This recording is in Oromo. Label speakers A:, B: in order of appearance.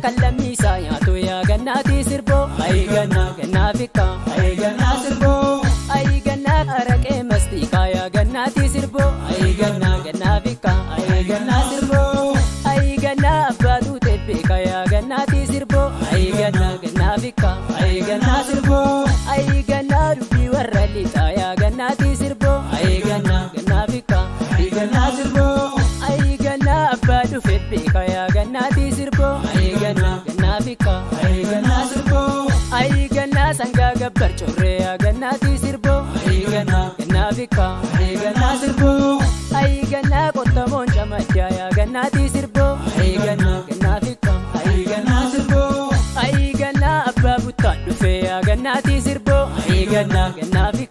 A: kallamisa nyaatu yaa gannaati sirbo ay ganna fikka ay ganna sirbo ay ganna araqee mastika yaa gannaati sirbo ay ganna fikka ay ganna sirbo ay ganna abbaatu tebbeka yaa gannaati sirbo ay ganna fikka ay ganna sirbo ay ganna dubbii warra lixa yaa gannaati sirbo ay ganna fikka ay ganna sirbo ay ganna abbaatu febbeka yaa gannaati sirbo ay ganna fikka ay ganna sirbo ay ganna sanga gabbar chorre yaa gannaati sirbo ay ganna fikka ay ganna sirbo ay ganna qottamoon camaddaa yaa gannaati sirbo ay ganna fikka ay ganna sirbo ay ganna abbaa buttaan dhufe yaa gannaati sirbo ay ganna fikka